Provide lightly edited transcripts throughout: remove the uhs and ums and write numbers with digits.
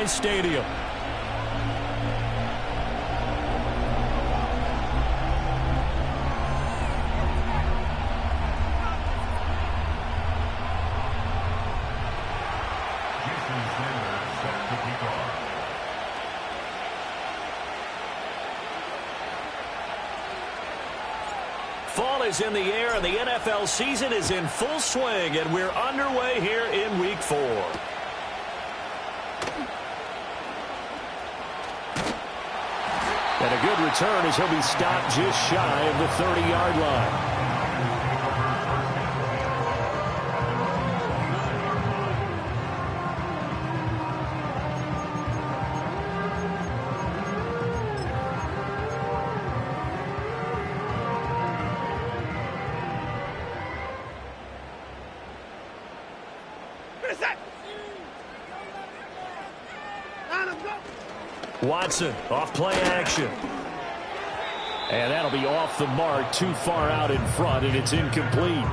Levi's Stadium. Fall is in the air, and the NFL season is in full swing, and we're underway here in Week 4. And a good return as he'll be stopped just shy of the 30-yard line. Watson, off play action. And that'll be off the mark, too far out in front, and it's incomplete.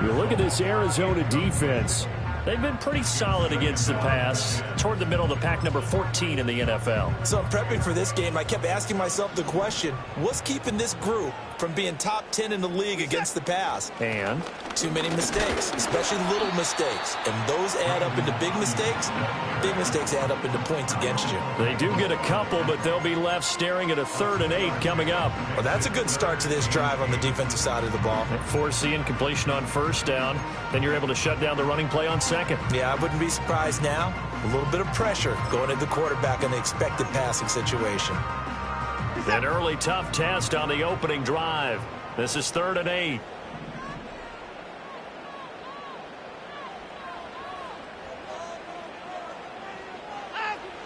You look at this Arizona defense. They've been pretty solid against the pass, toward the middle of the pack, number 14 in the NFL. So prepping for this game, I kept asking myself the question, what's keeping this group from being top 10 in the league against the pass? And? Too many mistakes, especially little mistakes. And those add up into big mistakes. Big mistakes add up into points against you. They do get a couple, but they'll be left staring at a 3rd and 8 coming up. Well, that's a good start to this drive on the defensive side of the ball. Force the incompletion on 1st down. Then you're able to shut down the running play on 2nd. Yeah, I wouldn't be surprised now. A little bit of pressure going at the quarterback in the expected passing situation. An early tough test on the opening drive. This is 3rd and 8.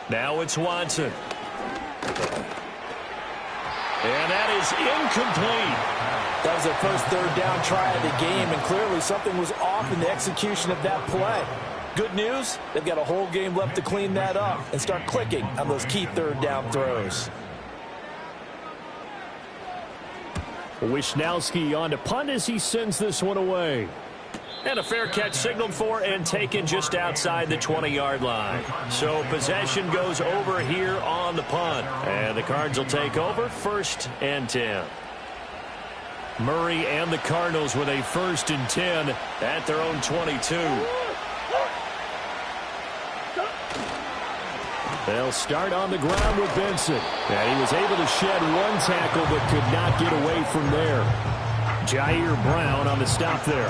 Now it's Watson. And that is incomplete. That was their first 3rd down try of the game, and clearly something was off in the execution of that play. Good news, they've got a whole game left to clean that up and start clicking on those key 3rd down throws. Wisnowski on to punt as he sends this one away. And a fair catch signaled for and taken just outside the 20-yard line. So possession goes over here on the punt. And the Cards will take over 1st and 10. Murray and the Cardinals with a 1st and 10 at their own 22. They'll start on the ground with Benson. And he was able to shed one tackle but could not get away from there. Jair Brown on the stop there.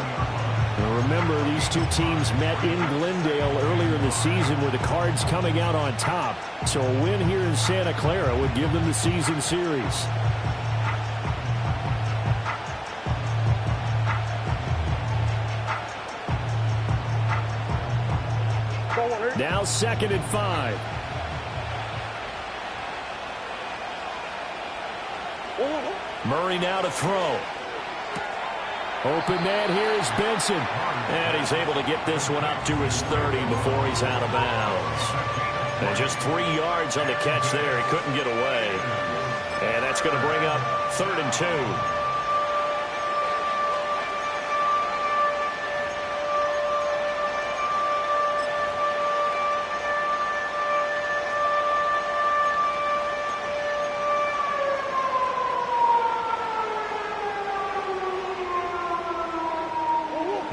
Now remember, these two teams met in Glendale earlier in the season with the Cards coming out on top. So a win here in Santa Clara would give them the season series. Now 2nd and 5. Murray now to throw. Open man here is Benson. And he's able to get this one up to his 30 before he's out of bounds. And just 3 yards on the catch there. He couldn't get away. And that's going to bring up 3rd and 2.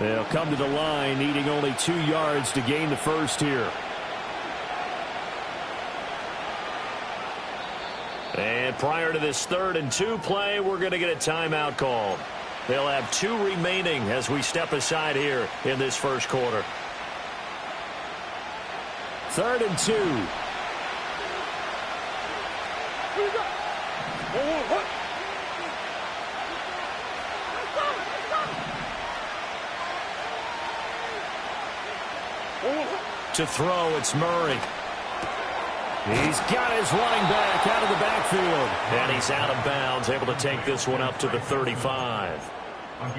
They'll come to the line, needing only 2 yards to gain the first here. And prior to this 3rd and 2 play, we're going to get a timeout call. They'll have 2 remaining as we step aside here in this first quarter. 3rd and 2. To throw, it's Murray. He's got his running back out of the backfield. And he's out of bounds, able to take this one up to the 35.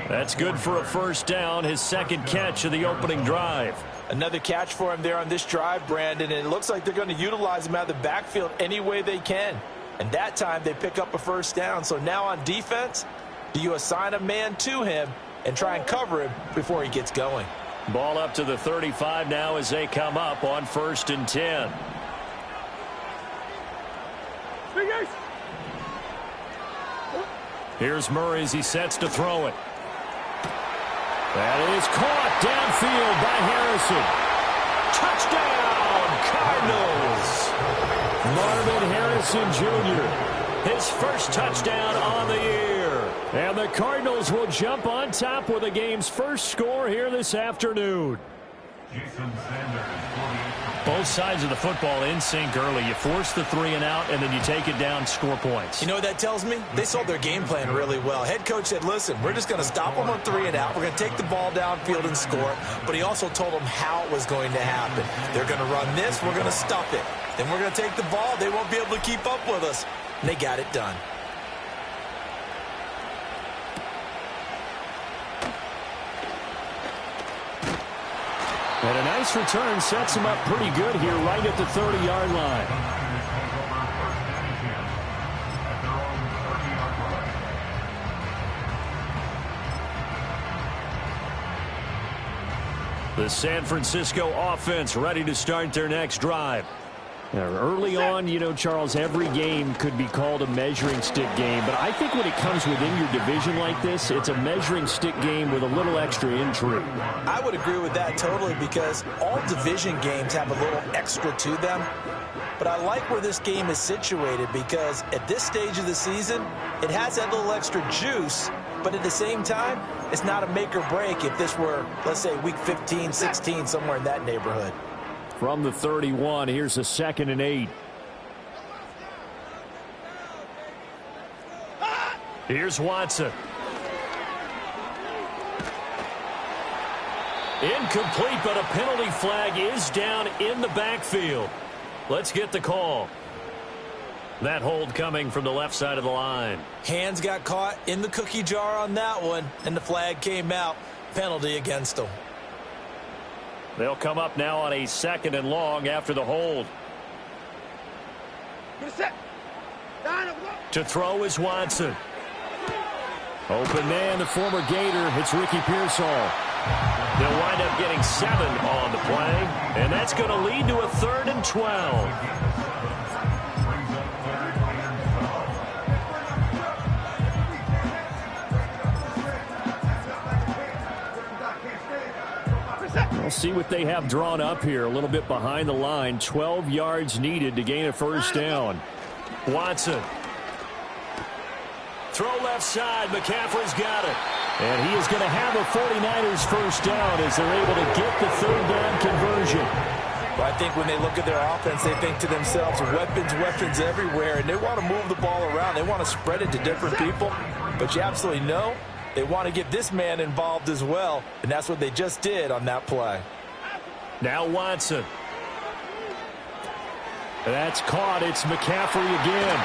That's good for a 1st down, his 2nd catch of the opening drive. Another catch for him there on this drive, Brandon, and it looks like they're going to utilize him out of the backfield any way they can. And that time they pick up a 1st down. So now on defense, do you assign a man to him and try and cover him before he gets going? Ball up to the 35 now as they come up on 1st and 10. Here's Murray as he sets to throw it. That is caught downfield by Harrison. Touchdown, Cardinals. Marvin Harrison Jr., his first touchdown on the year. And the Cardinals will jump on top with the game's first score here this afternoon. Both sides of the football in sync early. You force the 3 and out, and then you take it down, score points. You know what that tells me? They sold their game plan really well. Head coach said, listen, we're just going to stop them on 3 and out. We're going to take the ball downfield and score. But he also told them how it was going to happen. They're going to run this. We're going to stop it. Then we're going to take the ball. They won't be able to keep up with us. And they got it done. And a nice return sets him up pretty good here right at the 30-yard line. The San Francisco offense ready to start their next drive. Now, early on, you know, Charles, every game could be called a measuring stick game. But I think when it comes within your division like this, it's a measuring stick game with a little extra intrigue. I would agree with that totally because all division games have a little extra to them. But I like where this game is situated because at this stage of the season, it has that little extra juice. But at the same time, it's not a make or break if this were, let's say, week 15, 16, somewhere in that neighborhood. From the 31, here's a 2nd and 8. Here's Watson. Incomplete, but a penalty flag is down in the backfield. Let's get the call. That hold coming from the left side of the line. Hands got caught in the cookie jar on that one, and the flag came out. Penalty against them. They'll come up now on a 2nd and long after the hold. To throw is Watson. Open man, the former Gator. It's Ricky Pearsall. They'll wind up getting 7 on the play, and that's going to lead to a 3rd and 12. We'll see what they have drawn up here. A little bit behind the line. 12 yards needed to gain a first down. Watson. Throw left side. McCaffrey's got it. And he is going to have a 49ers first down as they're able to get the 3rd down conversion. Well, I think when they look at their offense, they think to themselves, weapons everywhere, and they want to move the ball around. They want to spread it to different people. But you absolutely know they want to get this man involved as well, and that's what they just did on that play. Now Watson. That's caught. It's McCaffrey again.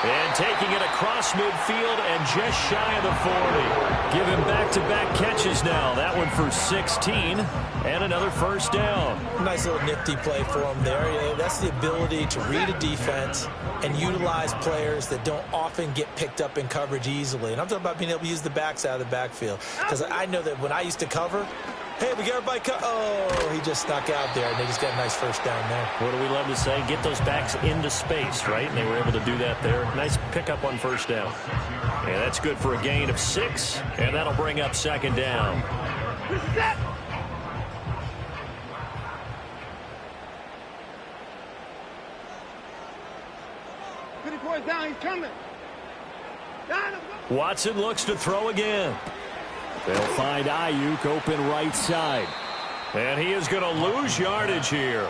And taking it across midfield and just shy of the 40. Give him back-to-back catches now. That one for 16 and another first down. Nice little nifty play for him there. Yeah, that's the ability to read a defense and utilize players that don't often get picked up in coverage easily. And I'm talking about being able to use the backs out of the backfield. Because I know that when I used to cover, hey, we got everybody oh, he just snuck out there, and they just got a nice first down there. What do we love to say? Get those backs into space, right? And they were able to do that there. Nice pickup on first down. And that's good for a gain of 6, and that'll bring up 2nd down. Down, he's coming. Watson looks to throw again. They'll find Ayuk open right side. And he is going to lose yardage here.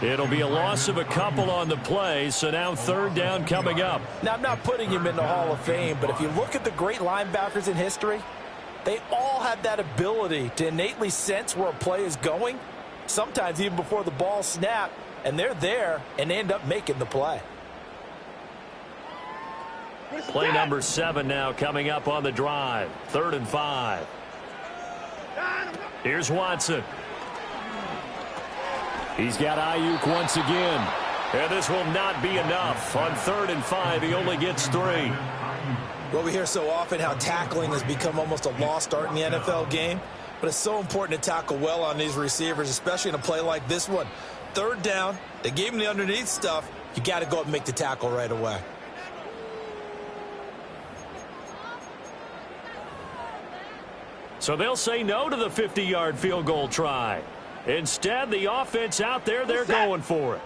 It'll be a loss of a couple on the play, so now 3rd down coming up. Now, I'm not putting him in the Hall of Fame, but if you look at the great linebackers in history, they all have that ability to innately sense where a play is going, sometimes even before the ball snapped, and they're there and they end up making the play. Play number 7 now coming up on the drive. 3rd and 5. Here's Watson. He's got Ayuk once again. And this will not be enough. On 3rd and 5, he only gets 3. Well, we hear so often how tackling has become almost a lost art in the NFL game. But it's so important to tackle well on these receivers, especially in a play like this one. 3rd down, they gave him the underneath stuff. You got to go up and make the tackle right away. So they'll say no to the 50-yard field goal try. Instead, the offense out there, they're going for it.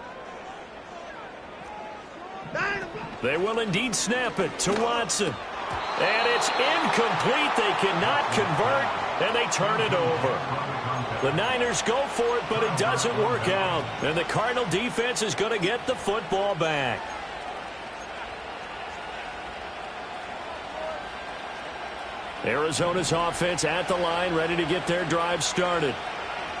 They will indeed snap it to Watson. And it's incomplete. They cannot convert, and they turn it over. The Niners go for it, but it doesn't work out. And the Cardinal defense is going to get the football back. Arizona's offense at the line, ready to get their drive started.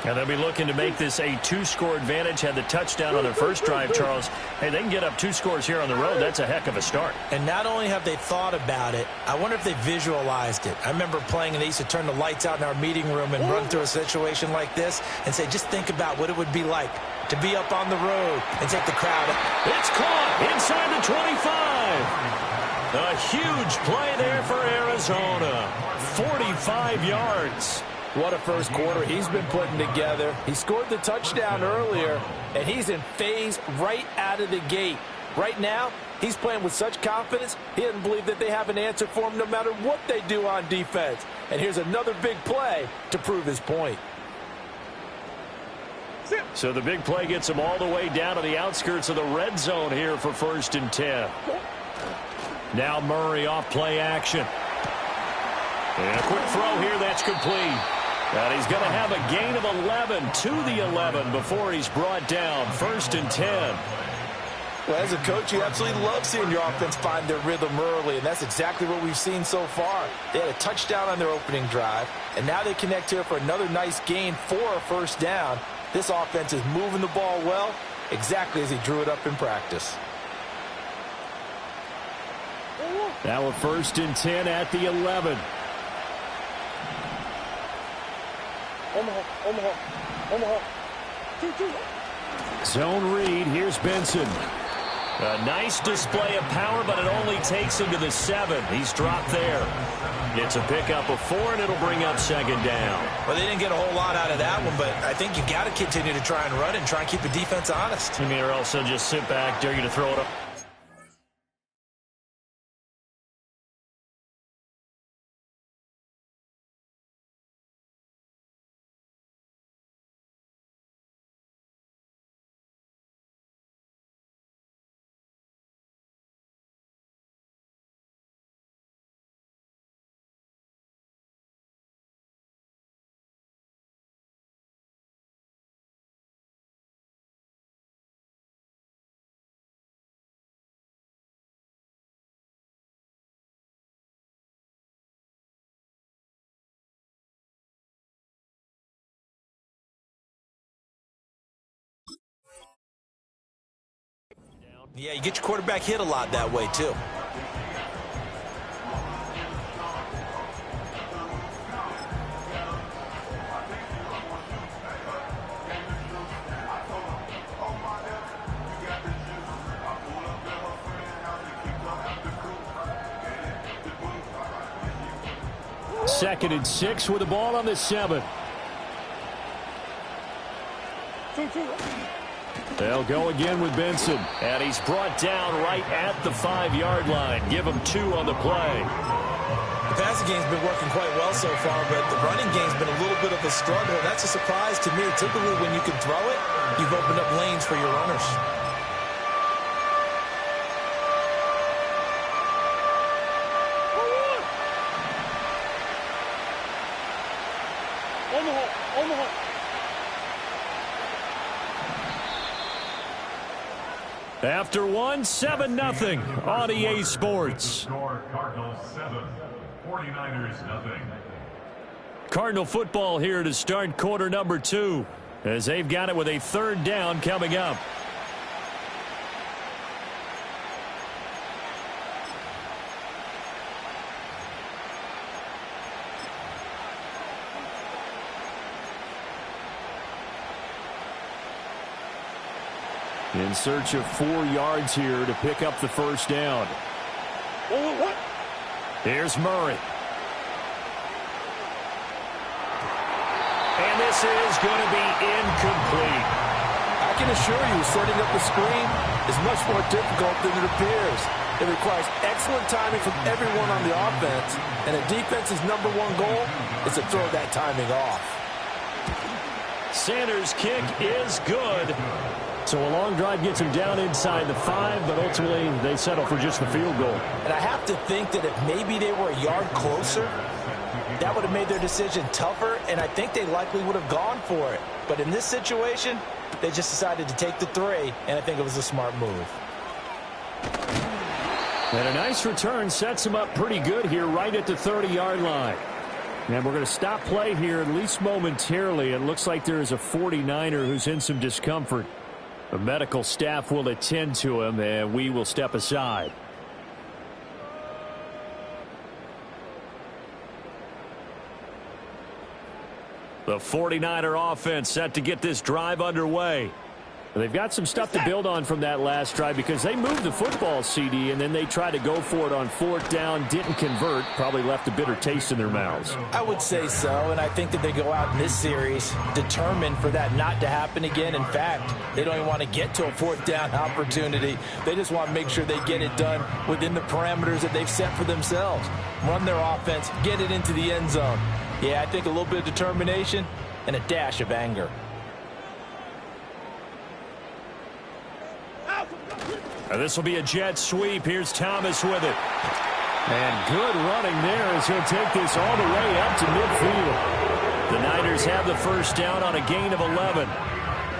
And they'll be looking to make this a 2-score advantage. Had the touchdown on their first drive, Charles. Hey, they can get up 2 scores here on the road. That's a heck of a start. And not only have they thought about it, I wonder if they visualized it. I remember playing, and they used to turn the lights out in our meeting room and run through a situation like this and say, just think about what it would be like to be up on the road and take the crowd. It's caught inside the 25. A huge play there for Arizona. 45 yards. What a first quarter he's been putting together. He scored the touchdown earlier, and he's in phase right out of the gate. Right now, he's playing with such confidence, he doesn't believe that they have an answer for him no matter what they do on defense. And here's another big play to prove his point. So the big play gets him all the way down to the outskirts of the red zone here for 1st and 10. Now Murray off play action. And a quick throw here that's complete. And he's going to have a gain of 11 to the 11 before he's brought down. 1st and 10. Well, as a coach, you absolutely love seeing your offense find their rhythm early, and that's exactly what we've seen so far. They had a touchdown on their opening drive, and now they connect here for another nice gain for a 1st down. This offense is moving the ball well, exactly as he drew it up in practice. Now a 1st and 10 at the 11. Omaha. 2-2. Zone read. Here's Benson. A nice display of power, but it only takes him to the 7. He's dropped there. It's a pickup of 4, and it'll bring up 2nd down. Well, they didn't get a whole lot out of that one, but I think you've got to continue to try and run and try and keep the defense honest. You mean, or else they'll just sit back, dare you to throw it up. Yeah, you get your quarterback hit a lot that way, too. Second and 6 with the ball on the 7. 2-2. They'll go again with Benson. And he's brought down right at the 5-yard line. Give him 2 on the play. The passing game's been working quite well so far, but the running game's been a little bit of a struggle. That's a surprise to me. Typically, when you can throw it, you've opened up lanes for your runners. Omaha. After 1, 7-0 on EA Sports. Cardinals 7, 49ers nothing. Cardinal football here to start quarter number 2, as they've got it with a 3rd down coming up. In search of 4 yards here to pick up the 1st down. What? Here's Murray. And this is going to be incomplete. I can assure you, setting up the screen, is much more difficult than it appears. It requires excellent timing from everyone on the offense, and a defense's #1 goal is to throw that timing off. Sanders' kick is good. So a long drive gets him down inside the 5, but ultimately they settle for just the field goal. And I have to think that if maybe they were a yard closer, that would have made their decision tougher, and I think they likely would have gone for it. But in this situation, they just decided to take the 3, and I think it was a smart move. And a nice return sets him up pretty good here right at the 30-yard line. And we're going to stop play here at least momentarily. It looks like there is a 49er who's in some discomfort. The medical staff will attend to him, and we will step aside. The 49er offense set to get this drive underway. They've got some stuff to build on from that last drive because they moved the football, CD, and then they tried to go for it on 4th down, didn't convert, probably left a bitter taste in their mouths. I would say so, and I think that they go out in this series determined for that not to happen again. In fact, they don't even want to get to a 4th down opportunity. They just want to make sure they get it done within the parameters that they've set for themselves. Run their offense, get it into the end zone. Yeah, I think a little bit of determination and a dash of anger. And this will be a jet sweep. Here's Thomas with it. And good running there as he'll take this all the way up to midfield. The Niners have the first down on a gain of 11.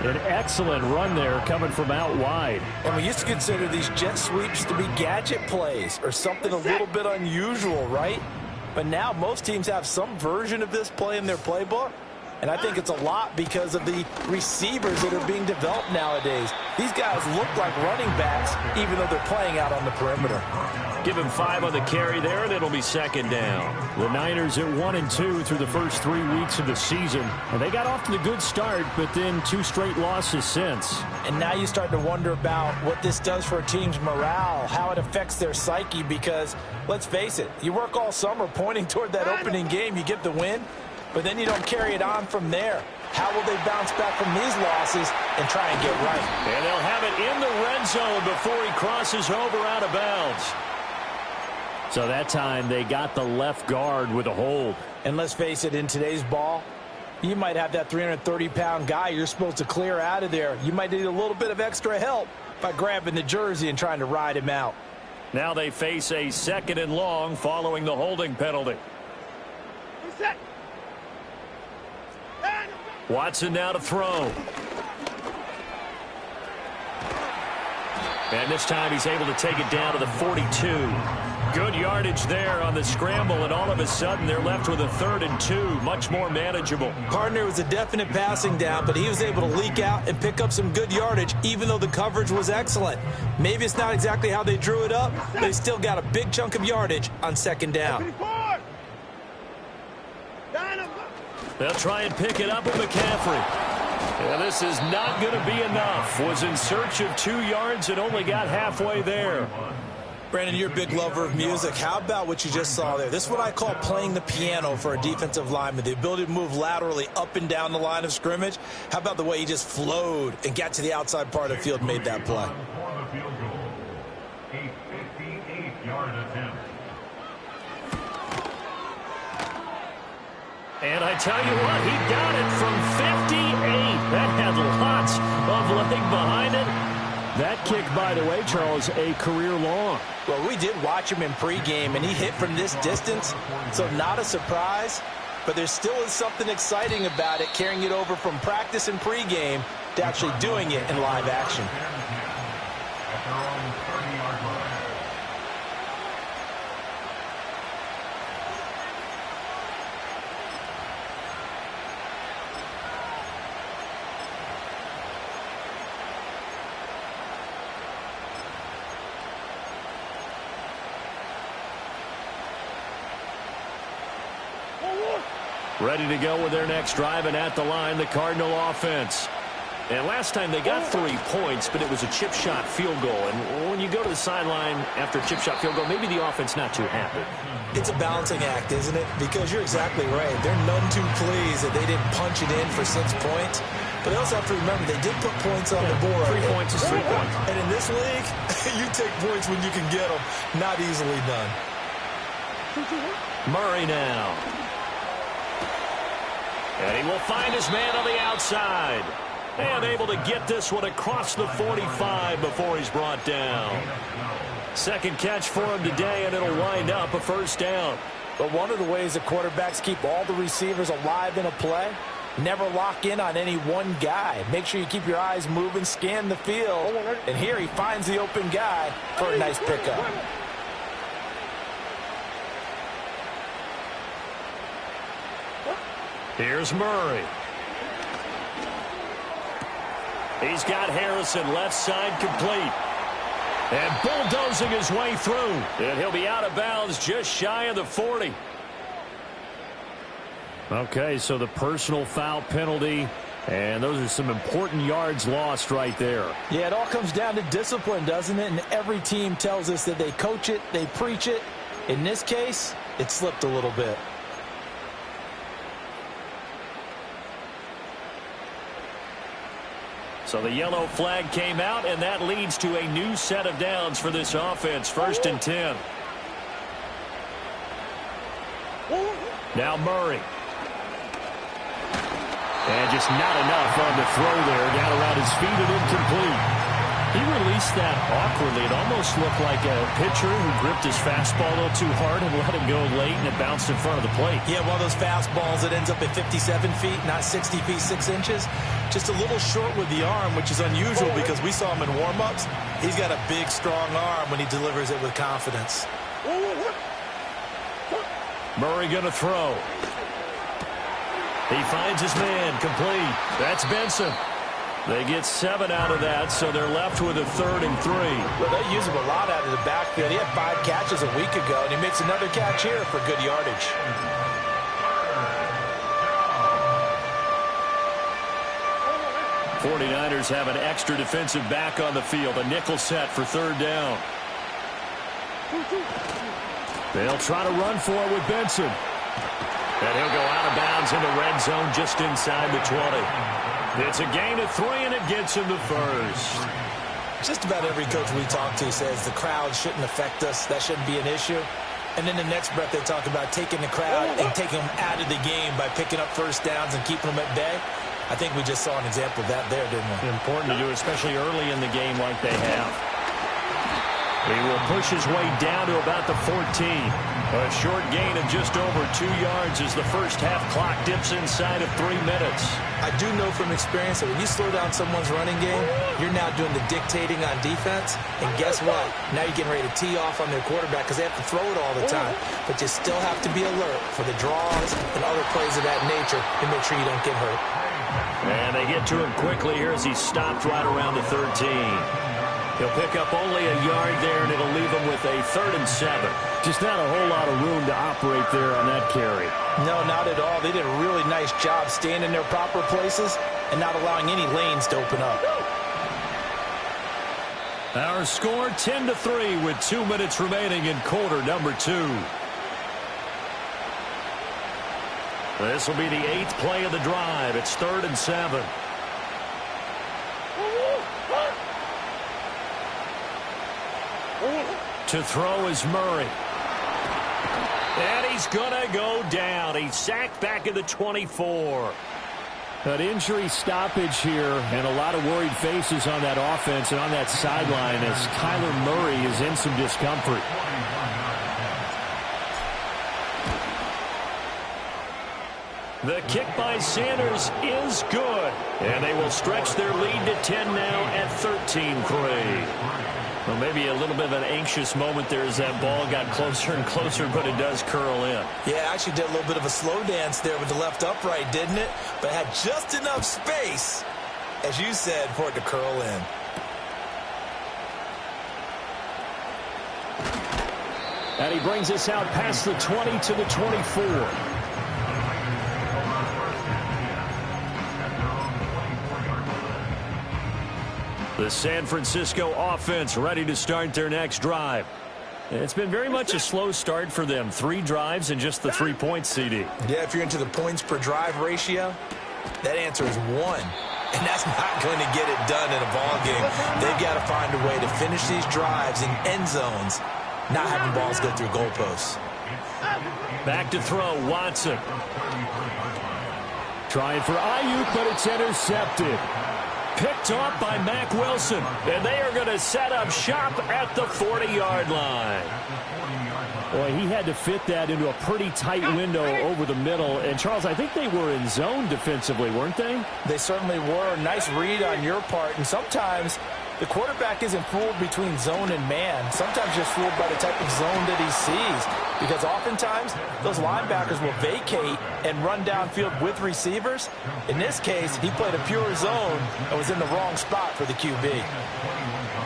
An excellent run there coming from out wide. And we used to consider these jet sweeps to be gadget plays or something a little bit unusual, right? But now most teams have some version of this play in their playbook. And I think it's a lot because of the receivers that are being developed nowadays. These guys look like running backs, even though they're playing out on the perimeter. Give him 5 on the carry there, and it'll be 2nd down. The Niners at 1-2 through the first 3 weeks of the season. And they got off to a good start, but then 2 straight losses since. And now you start to wonder about what this does for a team's morale, how it affects their psyche, because let's face it, you work all summer pointing toward that opening game, you get the win, but then you don't carry it on from there. How will they bounce back from these losses and try and get right? And they'll have it in the red zone before he crosses over out of bounds. So that time they got the left guard with a hold. And let's face it, in today's ball, you might have that 330-pound guy you're supposed to clear out of there. You might need a little bit of extra help by grabbing the jersey and trying to ride him out. Now they face a 2nd and long following the holding penalty. Watson now to throw. And this time he's able to take it down to the 42. Good yardage there on the scramble, and all of a sudden they're left with a 3rd and 2, much more manageable. Partner was a definite passing down, but he was able to leak out and pick up some good yardage, even though the coverage was excellent. Maybe it's not exactly how they drew it up, but they still got a big chunk of yardage on 2nd down. They'll try and pick it up with McCaffrey. Yeah, this is not going to be enough. Was in search of 2 yards and only got halfway there. Brandon, you're a big lover of music. How about what you just saw there? This is what I call playing the piano for a defensive lineman, the ability to move laterally up and down the line of scrimmage. How about the way he just flowed and got to the outside part of the field and made that play? A 58-yard attempt. And I tell you what, he got it from 58. That had lots of leg behind it. That kick, by the way, Charles, a career long. Well, we did watch him in pregame, and he hit from this distance, so not a surprise. But there still is something exciting about it, carrying it over from practice and pregame to actually doing it in live action. At their own 30-yard line. Ready to go with their next drive, and at the line, the Cardinal offense. And last time they got 3 points, but it was a chip shot field goal. And when you go to the sideline after a chip shot field goal, maybe the offense not too happy. It's a balancing act, isn't it? Because you're exactly right. They're none too pleased that they didn't punch it in for 6 points. But they also have to remember they did put points on the board. 3 points is 3 points. And in this league, you take points when you can get them. Not easily done. Murray now. And he will find his man on the outside. And able to get this one across the 45 before he's brought down. Second catch for him today, and it'll wind up a first down. But one of the ways that quarterbacks keep all the receivers alive in a play, never lock in on any one guy. Make sure you keep your eyes moving, scan the field. And here he finds the open guy for a nice pickup. Here's Murray. He's got Harrison left side complete. And bulldozing his way through. And he'll be out of bounds just shy of the 40. Okay, so the personal foul penalty. And those are some important yards lost right there. Yeah, it all comes down to discipline, doesn't it? And every team tells us that they coach it, they preach it. In this case, it slipped a little bit. So the yellow flag came out, and that leads to a new set of downs for this offense. 1st and 10. Now Murray. And just not enough on the throw there. Down around his feet and incomplete. He released that awkwardly. It almost looked like a pitcher who gripped his fastball a little too hard and let it go late, and it bounced in front of the plate. Yeah, one of those fastballs that ends up at 57 feet, not 60 feet, 6 inches. Just a little short with the arm, which is unusual because we saw him in warm-ups. He's got a big, strong arm when he delivers it with confidence. Murray going to throw. He finds his man, complete. That's Benson. They get 7 out of that, so they're left with a 3rd and 3. Well, they use him a lot out of the backfield. He had 5 catches a week ago, and he makes another catch here for good yardage. '49ers have an extra defensive back on the field, a nickel set for 3rd down. They'll try to run for it with Benson. And he'll go out of bounds in the red zone just inside the 20. It's a gain of 3, and it gets him the first. Just about every coach we talk to says the crowd shouldn't affect us. That shouldn't be an issue. And then the next breath they talk about taking the crowd and taking them out of the game by picking up first downs and keeping them at bay. I think we just saw an example of that there, didn't we? Important to do, especially early in the game like they have. He will push his way down to about the 14. A short gain of just over 2 yards as the first half clock dips inside of 3 minutes. I do know from experience that when you slow down someone's running game, you're now doing the dictating on defense. And guess what? Now you're getting ready to tee off on their quarterback because they have to throw it all the time. But you still have to be alert for the draws and other plays of that nature to make sure you don't get hurt. And they get to him quickly here as he's stopped right around the 13. He'll pick up only a yard there, and it'll leave him with a 3rd and 7. Just not a whole lot of room to operate there on that carry. No, not at all. They did a really nice job staying in their proper places and not allowing any lanes to open up. Our score 10-3 with 2 minutes remaining in quarter number 2. This will be the 8th play of the drive. It's 3rd and 7. To throw is Murray. And he's going to go down. He's sacked back at the 24. An injury stoppage here and a lot of worried faces on that offense and on that sideline as Kyler Murray is in some discomfort. The kick by Sanders is good. And they will stretch their lead to 10 now at 13-3. Well, maybe a little bit of an anxious moment there as that ball got closer and closer, but it does curl in. Yeah, actually did a little bit of a slow dance there with the left upright, didn't it? But had just enough space, as you said, for it to curl in. And he brings us out past the 20 to the 24. The San Francisco offense ready to start their next drive. It's been very much a slow start for them. 3 drives and just the 3 points, CD. Yeah, if you're into the points per drive ratio, that answer is 1. And that's not going to get it done in a ball game. They've got to find a way to finish these drives in end zones, not having balls go through goalposts. Back to throw, Watson. Trying for Ayuk, but it's intercepted. Picked off by Mack Wilson. And they are going to set up shop at the 40-yard line. Boy, he had to fit that into a pretty tight window over the middle. And, Charles, I think they were in zone defensively, weren't they? They certainly were. Nice read on your part. And sometimes the quarterback isn't fooled between zone and man. Sometimes just fooled by the type of zone that he sees. Because oftentimes, those linebackers will vacate and run downfield with receivers. In this case, he played a pure zone and was in the wrong spot for the QB.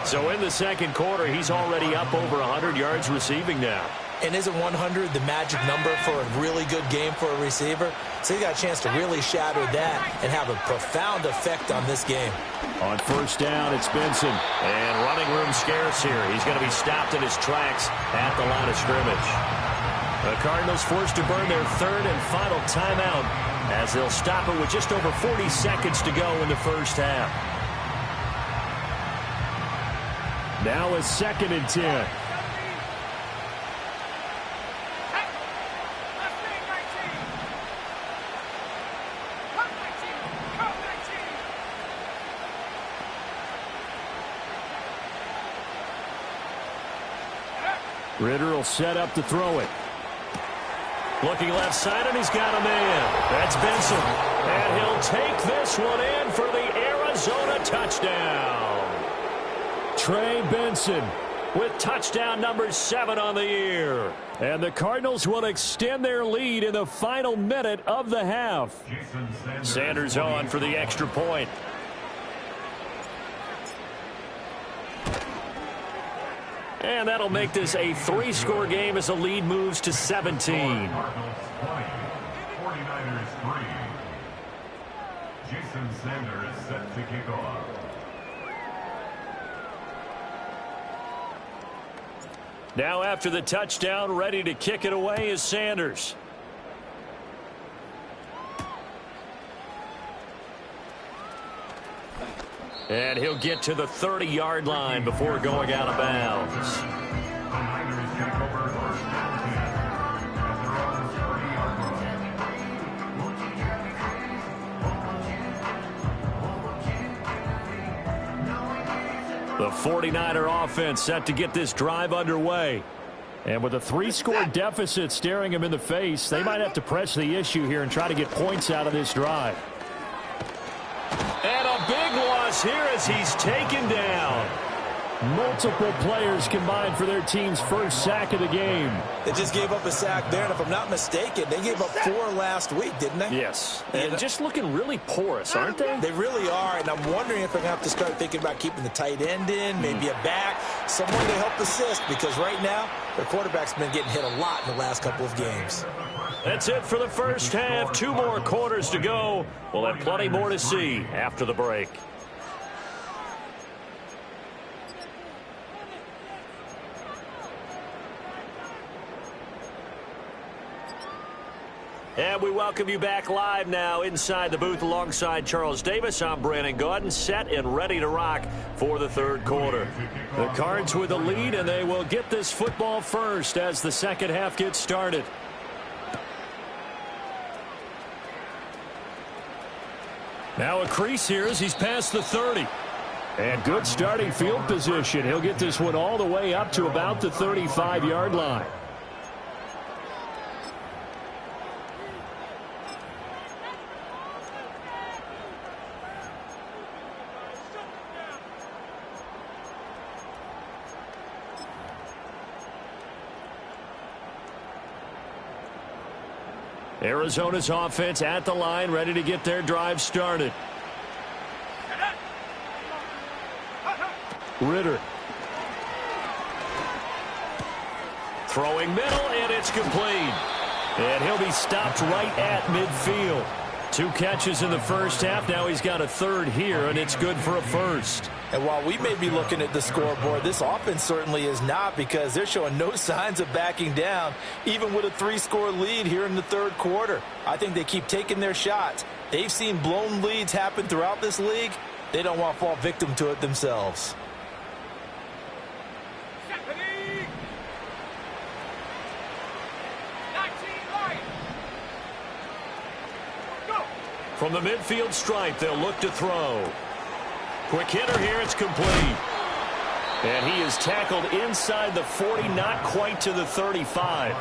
So in the second quarter, he's already up over 100 yards receiving now. And isn't 100 the magic number for a really good game for a receiver? So he got a chance to really shatter that and have a profound effect on this game. On first down, it's Benson. And running room scarce here. He's going to be stopped in his tracks at the line of scrimmage. The Cardinals forced to burn their third and final timeout as they'll stop it with just over 40 seconds to go in the first half. Now a 2nd and 10. Ritter will set up to throw it. Looking left side, and he's got a man. That's Benson. And he'll take this one in for the Arizona touchdown. Trey Benson with touchdown number 7 on the year. And the Cardinals will extend their lead in the final minute of the half. Sanders on for the extra point. And that'll make this a 3-score game as the lead moves to 17. 49ers 3. Jason Sanders set to kick off. Now after the touchdown, ready to kick it away is Sanders. And he'll get to the 30-yard line before going out of bounds. The Niners take over first down 10 as they're on the 30-yard line. The 49er offense set to get this drive underway. And with a 3-score deficit staring him in the face, they might have to press the issue here and try to get points out of this drive. And a big loss here as he's taken down. Multiple players combined for their team's first sack of the game. They just gave up a sack there, and if I'm not mistaken, they gave up 4 last week, didn't they? Yes. And just looking really porous, aren't they? They really are, and I'm wondering if they're going to have to start thinking about keeping the tight end in, maybe a back, someone to help assist, because right now, their quarterback's been getting hit a lot in the last couple of games. That's it for the first half. 2 more quarters to go. We'll have plenty more to see after the break. And we welcome you back live now inside the booth alongside Charles Davis. I'm Brandon Gaudin, set and ready to rock for the third quarter. The Cards with the lead, and they will get this football first as the second half gets started. Now a crease here as he's past the 30. And good starting field position. He'll get this one all the way up to about the 35-yard line. Arizona's offense at the line, ready to get their drive started. Ritter. Throwing middle, and it's complete. And he'll be stopped right at midfield. 2 catches in the first half. Now he's got a third here, and it's good for a first. And while we may be looking at the scoreboard, this offense certainly is not, because they're showing no signs of backing down, even with a 3-score lead here in the third quarter. I think they keep taking their shots. They've seen blown leads happen throughout this league. They don't want to fall victim to it themselves. From the midfield stripe, they'll look to throw. Quick hitter here, it's complete. And he is tackled inside the 40, not quite to the 35.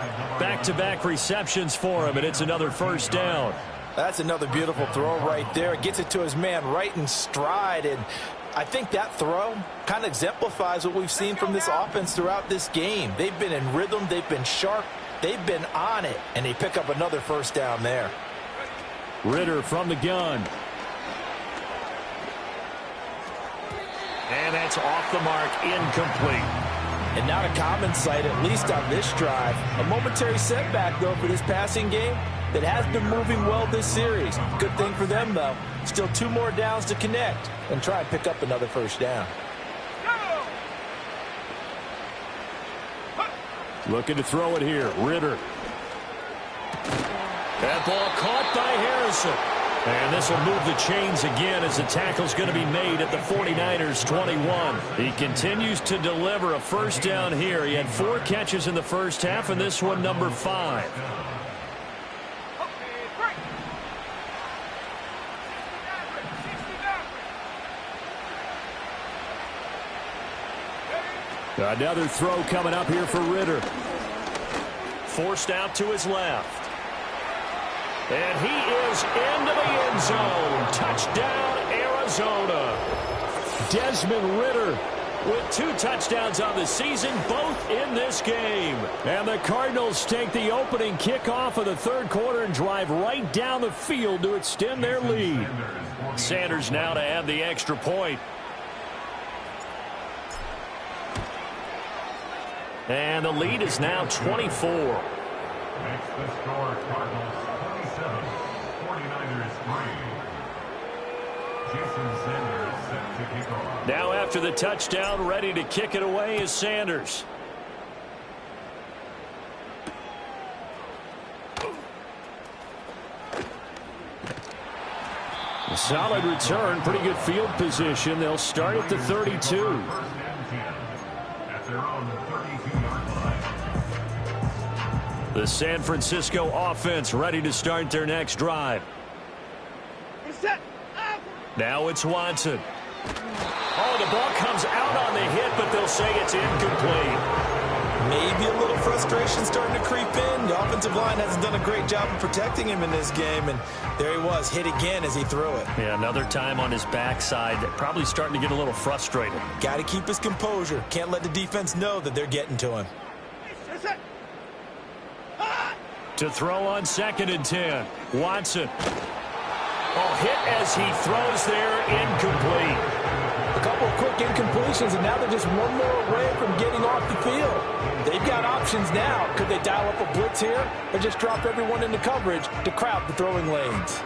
Back-to-back receptions for him, and it's another first down. That's another beautiful throw right there. Gets it to his man right in stride, and I think that throw kind of exemplifies what we've seen from this offense throughout this game. They've been in rhythm, they've been sharp, they've been on it, and they pick up another first down there. Ritter from the gun. And that's off the mark, incomplete. And not a common sight, at least on this drive. A momentary setback, though, for this passing game that has been moving well this series. Good thing for them, though. Still 2 more downs to connect and try and pick up another first down. Looking to throw it here, Ritter. That ball caught by Harrison. And this will move the chains again as the tackle's going to be made at the 49ers 21. He continues to deliver a first down here. He had 4 catches in the first half, and this one number 5. Another throw coming up here for Ritter. Forced out to his left. And he is into the end zone. Touchdown, Arizona. Desmond Ritter with 2 touchdowns on the season, both in this game. And the Cardinals take the opening kickoff of the third quarter and drive right down the field to extend their lead. Sanders now to add the extra point. And the lead is now 24. Makes the score Cardinals 27, 49ers 3. Jason Sanders set to kick off. Now after the touchdown, ready to kick it away is Sanders. A solid return, pretty good field position. They'll start at the 32. First and 10 at their own 32-yard line. The San Francisco offense ready to start their next drive. Now it's Watson. Oh, the ball comes out on the hit, but they'll say it's incomplete. Maybe a little frustration starting to creep in. The offensive line hasn't done a great job of protecting him in this game, and there he was, hit again as he threw it. Yeah, another time on his backside, probably starting to get a little frustrated. Got to keep his composure. Can't let the defense know that they're getting to him. To throw on 2nd and 10. Watson. Oh, hit as he throws there, incomplete. A couple of quick incompletions, and now they're just 1 more away from getting off the field. They've got options now. Could they dial up a blitz here or just drop everyone into coverage to crowd the throwing lanes?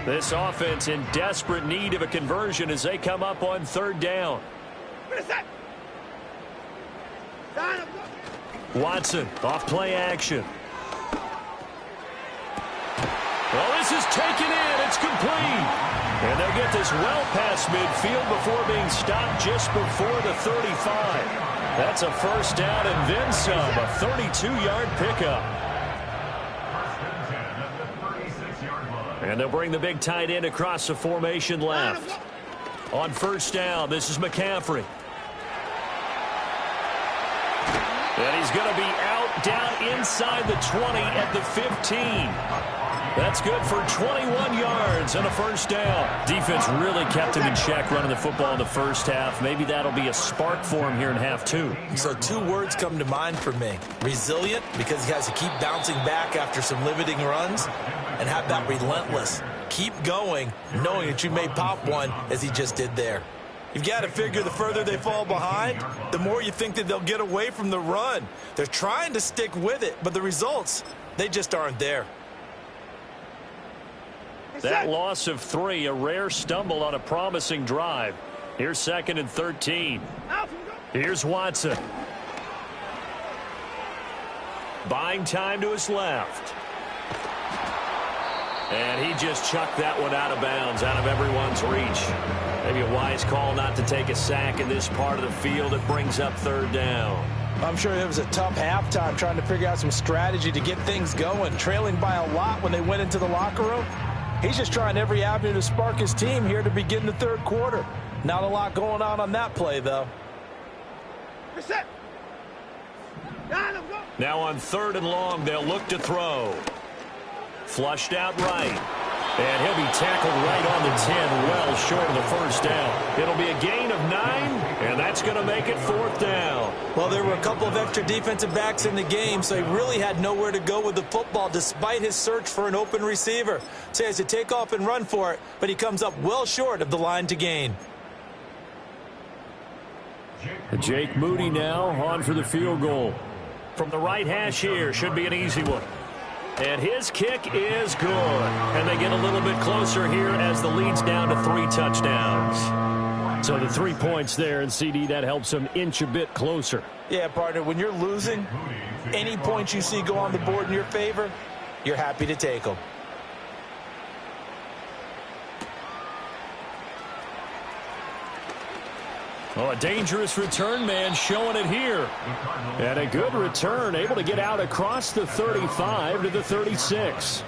This offense in desperate need of a conversion as they come up on 3rd down. Watson off play action. Well, this is taken in. It's complete. And they'll get this well past midfield before being stopped just before the 35. That's a first down and then some. A 32-yard pickup. First and 10 at the 36-yard line. And they'll bring the big tight end across the formation left. On first down, this is McCaffrey. And he's going to be out down inside the 20 at the 15. That's good for 21 yards and a first down. Defense really kept him in check running the football in the first half. Maybe that'll be a spark for him here in half 2. So 2 words come to mind for me. Resilient, because he has to keep bouncing back after some limiting runs. And how about relentless? Keep going, knowing that you may pop one as he just did there. You've got to figure the further they fall behind, the more you think that they'll get away from the run. They're trying to stick with it, but the results, they just aren't there. That loss of 3, a rare stumble on a promising drive. Here's 2nd and 13. Here's Watson. Buying time to his left. And he just chucked that one out of bounds, out of everyone's reach. Maybe a wise call not to take a sack in this part of the field. It brings up 3rd down. I'm sure it was a tough halftime trying to figure out some strategy to get things going, trailing by a lot when they went into the locker room. He's just trying every avenue to spark his team here to begin the 3rd quarter. Not a lot going on that play, though. Now on 3rd and long, they'll look to throw. Flushed out right. And he'll be tackled right on the 10, well short of the 1st down. It'll be a gain of 9, and that's going to make it 4th down. Well, there were a couple of extra defensive backs in the game, so he really had nowhere to go with the football despite his search for an open receiver. So he has to take off and run for it, but he comes up well short of the line to gain. Jake Moody now on for the field goal. From the right hash here, should be an easy one. And his kick is good. And they get a little bit closer here as the lead's down to 3 touchdowns. So the 3 points there, and CD, that helps them inch a bit closer. Yeah, partner, when you're losing, any points you see go on the board in your favor, you're happy to take them. Oh, a dangerous return man showing it here. And a good return, able to get out across the 35 to the 36.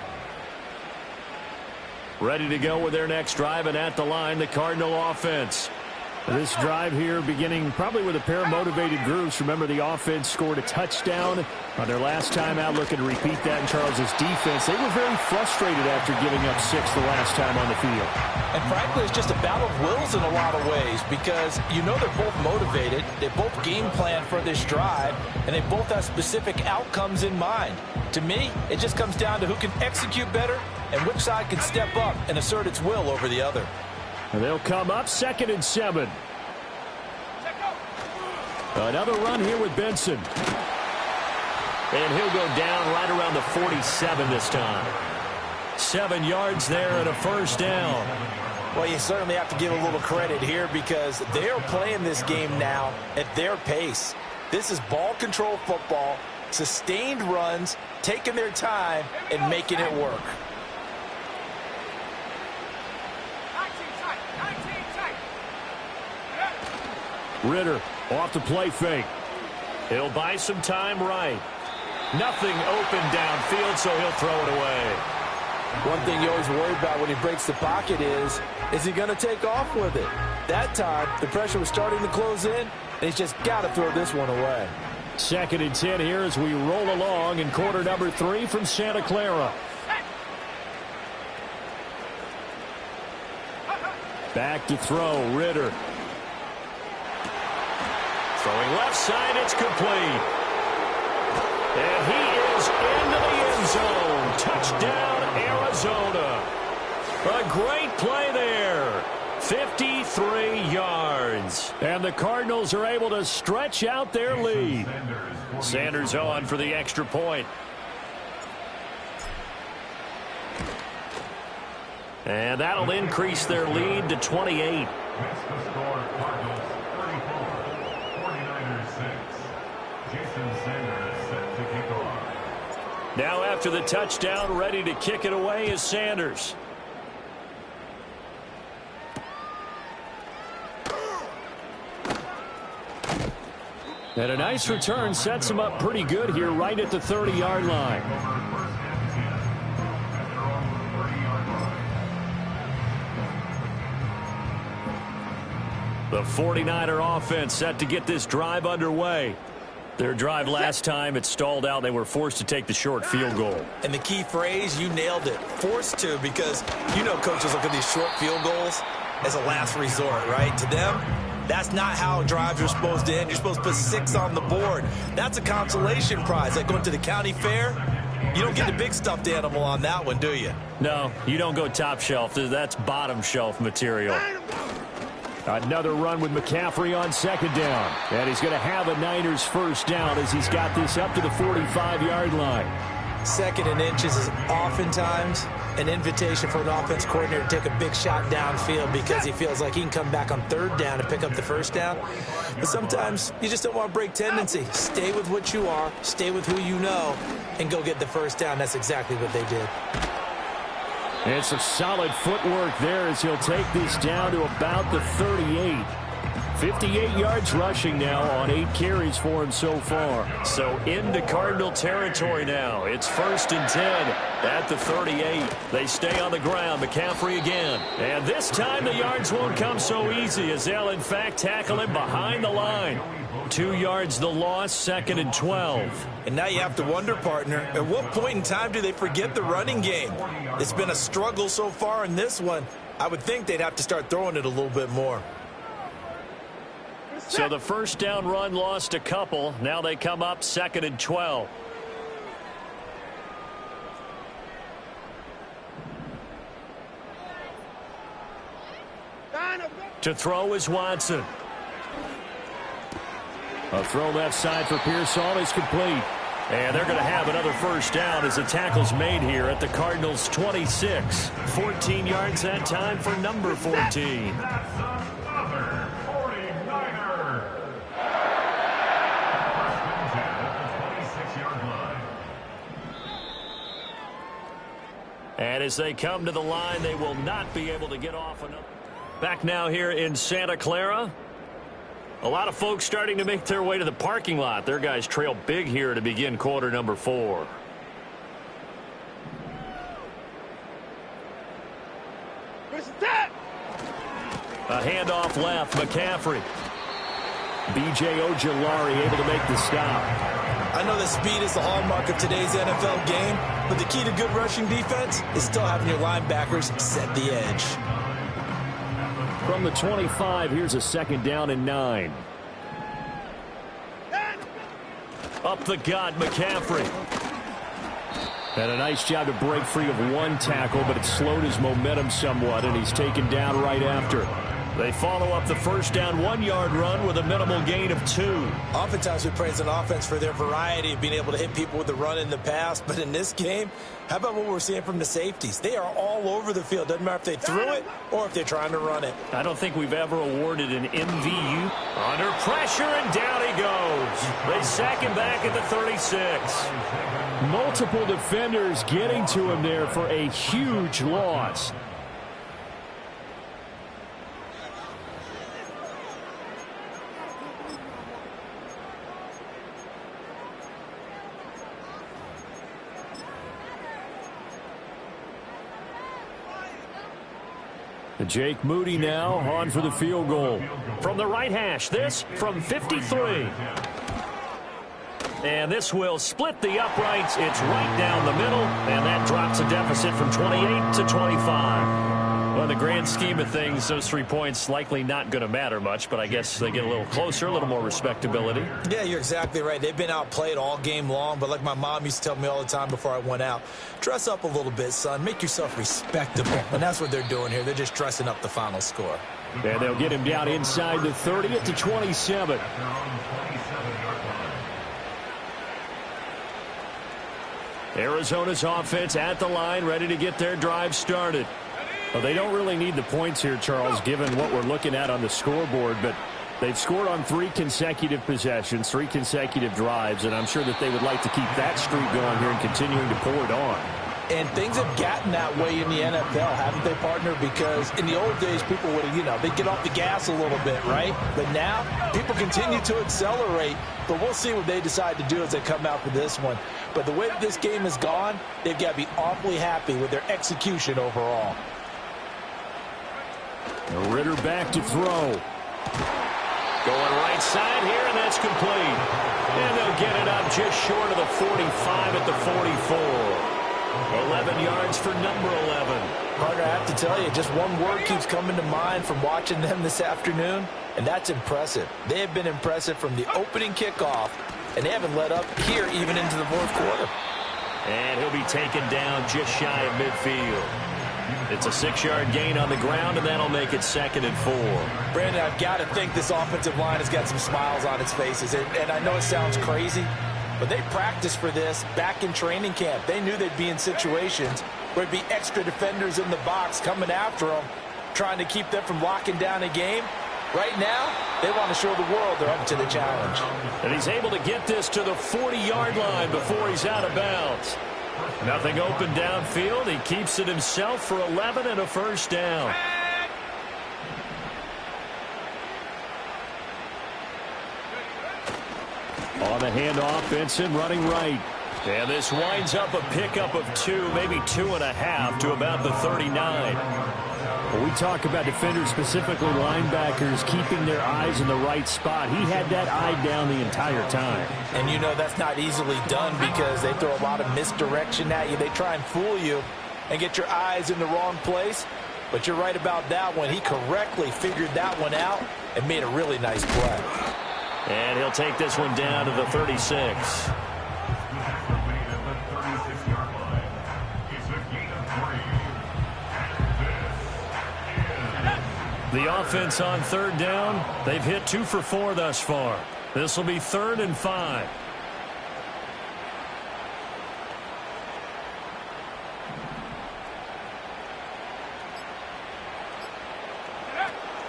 Ready to go with their next drive, and at the line, the Cardinal offense. This drive here beginning probably with a pair of motivated groups. Remember, the offense scored a touchdown on their last time out, looking to repeat that in Charles's defense. They were very frustrated after giving up 6 the last time on the field. And frankly, it's just a battle of wills in a lot of ways because you know they're both motivated, they both game plan for this drive, and they both have specific outcomes in mind. To me, it just comes down to who can execute better and which side can step up and assert its will over the other. And they'll come up 2nd and 7. Another run here with Benson. And he'll go down right around the 47 this time. 7 yards there and a 1st down. Well, you certainly have to give a little credit here because they're playing this game now at their pace. This is ball control football, sustained runs, taking their time, and making it work. Ritter off the play fake. He'll buy some time right. Nothing open downfield, so he'll throw it away. One thing you always worry about when he breaks the pocket is he going to take off with it? That time, the pressure was starting to close in, and he's just got to throw this one away. 2nd and 10 here as we roll along in quarter number 3 from Santa Clara. Back to throw, Ritter. Throwing left side, it's complete. And he is into the end zone. Touchdown, Arizona. A great play there. 53 yards. And the Cardinals are able to stretch out their lead. Sanders on for the extra point. And that'll increase their lead to 28. Now after the touchdown, ready to kick it away is Sanders. And a nice return sets him up pretty good here right at the 30-yard line. The 49er offense set to get this drive underway. Their drive last time, it stalled out. They were forced to take the short field goal. And the key phrase, you nailed it, forced to, because you know coaches look at these short field goals as a last resort, right? To them, that's not how drives are supposed to end. You're supposed to put 6 on the board. That's a consolation prize. Like going to the county fair, you don't get the big stuffed animal on that one, do you? No, you don't go top shelf. That's bottom shelf material. Another run with McCaffrey on 2nd down. And he's going to have a Niners 1st down as he's got this up to the 45-yard line. Second and inches is oftentimes an invitation for an offense coordinator to take a big shot downfield because he feels like he can come back on third down and pick up the first down. But sometimes you just don't want to break tendency. Stay with what you are, stay with who you know, and go get the first down. That's exactly what they did. It's a solid footwork there as he'll take this down to about the 38. 58 yards rushing now on 8 carries for him so far. So into Cardinal territory now. It's 1st and 10 at the 38. They stay on the ground. McCaffrey again. And this time the yards won't come so easy as they'll in fact tackle him behind the line. 2 yards the loss, 2nd and 12. And now you have to wonder, partner, at what point in time do they forget the running game? It's been a struggle so far in this one. I would think they'd have to start throwing it a little bit more. So the first down run lost a couple. Now they come up 2nd and 12. To throw is Watson. A throw left side for Pearsall is complete. And they're going to have another first down as the tackle's made here at the Cardinals' 26. 14 yards that time for number 14. And as they come to the line, they will not be able to get off another. Back now here in Santa Clara. A lot of folks starting to make their way to the parking lot. Their guys trail big here to begin quarter number 4. A handoff left, McCaffrey. B.J. Ojulari able to make the stop. I know that speed is the hallmark of today's NFL game, but the key to good rushing defense is still having your linebackers set the edge. From the 25, here's a 2nd down and 9. Up the gut, McCaffrey. And a nice job to break free of one tackle, but it slowed his momentum somewhat, and he's taken down right after. They follow up the first down 1-yard run with a minimal gain of 2. Oftentimes we praise an offense for their variety of being able to hit people with the run in the pass, but in this game, how about what we're seeing from the safeties? They are all over the field. Doesn't matter if they threw it or if they're trying to run it. I don't think we've ever awarded an MVU. Under pressure, and down he goes. They sack him back at the 36. Multiple defenders getting to him there for a huge loss. Jake Moody now on for the field goal. From the right hash, this from 53. And this will split the uprights. It's right down the middle, and that drops a deficit from 28 to 25. Well, in the grand scheme of things, those 3 points likely not going to matter much, but I guess they get a little closer, a little more respectability. Yeah, you're exactly right. They've been outplayed all game long, but like my mom used to tell me all the time before I went out, dress up a little bit, son. Make yourself respectable. And that's what they're doing here. They're just dressing up the final score. And they'll get him down inside the 30 at the 27. Arizona's offense at the line, ready to get their drive started. Well, they don't really need the points here, Charles, given what we're looking at on the scoreboard, but they've scored on 3 consecutive possessions, 3 consecutive drives, and I'm sure that they would like to keep that streak going here and continuing to pour it on. And things have gotten that way in the NFL, haven't they, partner? Because in the old days, people would, they'd get off the gas a little bit, right? But now, people continue to accelerate, but we'll see what they decide to do as they come out for this one. But the way that this game has gone, they've got to be awfully happy with their execution overall. Ritter back to throw. Going right side here, and that's complete. And they'll get it up just short of the 45 at the 44. 11 yards for number 11. Carter, I have to tell you, just one word keeps coming to mind from watching them this afternoon, and that's impressive. They have been impressive from the opening kickoff, and they haven't let up here even into the fourth quarter. And he'll be taken down just shy of midfield. It's a 6-yard gain on the ground, and that'll make it 2nd and 4. Brandon, I've got to think this offensive line has got some smiles on its faces. And I know it sounds crazy, But they practiced for this back in training camp. They knew they'd be in situations where there'd be extra defenders in the box coming after them, trying to keep them from locking down a game. Right now, they want to show the world they're up to the challenge. And he's able to get this to the 40-yard line before he's out of bounds. Nothing open downfield. He keeps it himself for 11 and a first down. On the handoff, Benson running right. And this winds up a pickup of 2, maybe 2.5 to about the 39. When we talk about defenders, specifically linebackers, keeping their eyes in the right spot, he had that eye down the entire time. And you know that's not easily done because they throw a lot of misdirection at you. They try and fool you and get your eyes in the wrong place. But you're right about that one. He correctly figured that one out and made a really nice play. And he'll take this one down to the 36. The offense on third down, they've hit 2 for 4 thus far. This will be 3rd and 5.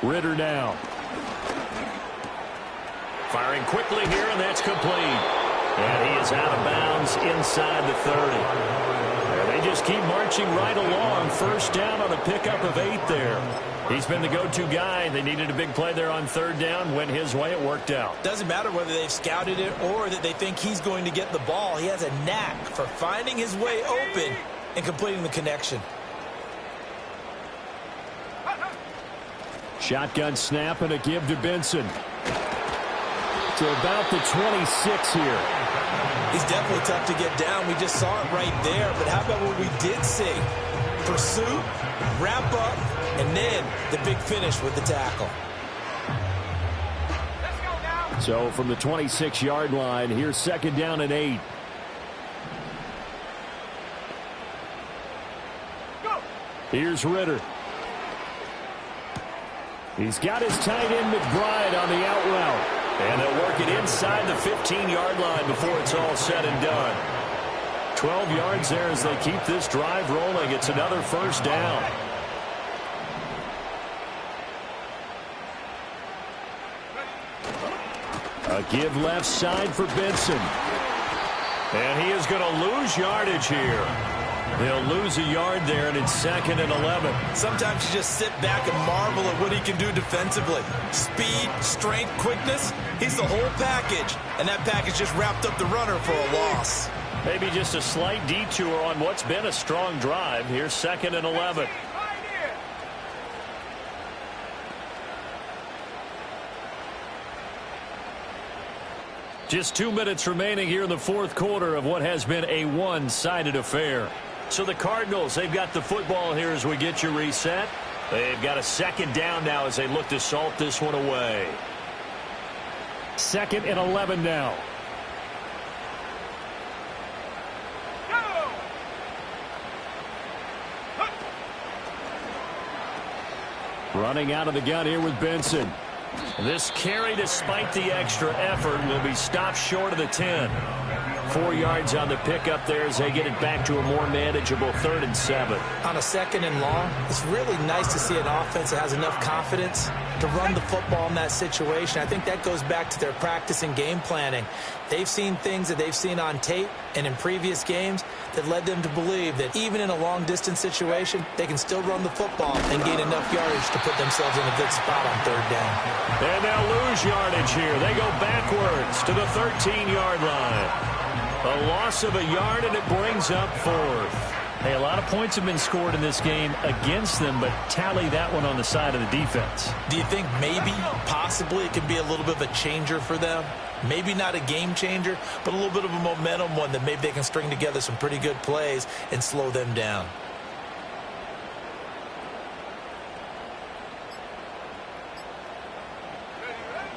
Ritter now. Firing quickly here, and that's complete. And he is out of bounds inside the 30. And they just keep marching right along. First down on a pickup of 8 there. He's been the go-to guy. They needed a big play there on third down. Went his way. It worked out. Doesn't matter whether they've scouted it or that they think he's going to get the ball. He has a knack for finding his way open and completing the connection. Shotgun snap and a give to Benson. To about the 26 here. He's definitely tough to get down. We just saw it right there. But how about what we did see? Pursuit, wrap up, and then the big finish with the tackle. So from the 26-yard line, here's 2nd down and 8. Here's Ritter. He's got his tight end McBride on the out route. And they'll work it inside the 15-yard line before it's all said and done. 12 yards there as they keep this drive rolling. It's another first down. A give left side for Benson. And he is going to lose yardage here. They'll lose a yard there, and it's 2nd and 11. Sometimes you just sit back and marvel at what he can do defensively. Speed, strength, quickness, he's the whole package. And that package just wrapped up the runner for a loss. Maybe just a slight detour on what's been a strong drive. Here's 2nd and 11. Just 2 minutes remaining here in the 4th quarter of what has been a one-sided affair. So the Cardinals, they've got the football here as we get you reset. They've got a 2nd down now as they look to salt this one away. 2nd and 11 now. Running out of the gun here with Benson. This carry, despite the extra effort, will be stopped short of the 10. 4 yards on the pickup there as they get it back to a more manageable 3rd and 7. On a 2nd and long, it's really nice to see an offense that has enough confidence to run the football in that situation. I think that goes back to their practice and game planning. They've seen things that they've seen on tape and in previous games that led them to believe that even in a long-distance situation, they can still run the football and gain enough yardage to put themselves in a good spot on 3rd down. And they'll lose yardage here. They go backwards to the 13-yard line. A loss of a yard, and it brings up 4th. Hey, a lot of points have been scored in this game against them, but tally that one on the side of the defense. Do you think maybe, possibly, it could be a little bit of a changer for them? Maybe not a game changer, but a little bit of a momentum one that maybe they can string together some pretty good plays and slow them down.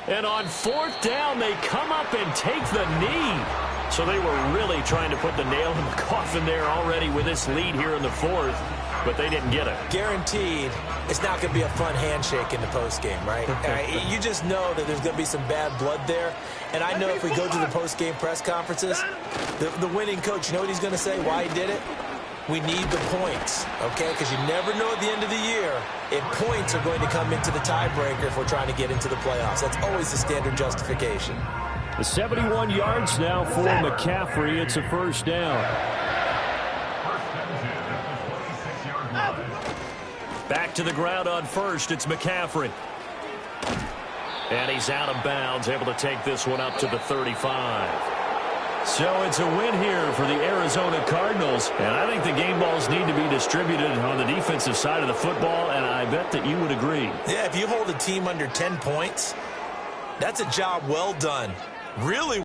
And on 4th down, they come up and take the knee. So they were really trying to put the nail in the coffin there already with this lead here in the 4th. but they didn't get it. Guaranteed it's not going to be a fun handshake in the postgame, right? You just know that there's going to be some bad blood there. And I know if we go to the postgame press conferences, the winning coach, you know what he's going to say, why he did it? We need the points, okay? Because you never know at the end of the year if points are going to come into the tiebreaker if we're trying to get into the playoffs. That's always the standard justification. The 71 yards now for McCaffrey. It's a first down. Back to the ground on first. It's McCaffrey. And he's out of bounds, able to take this one up to the 35. So it's a win here for the Arizona Cardinals. And I think the game balls need to be distributed on the defensive side of the football, and I bet that you would agree. Yeah, if you hold a team under 10 points, that's a job well done. Really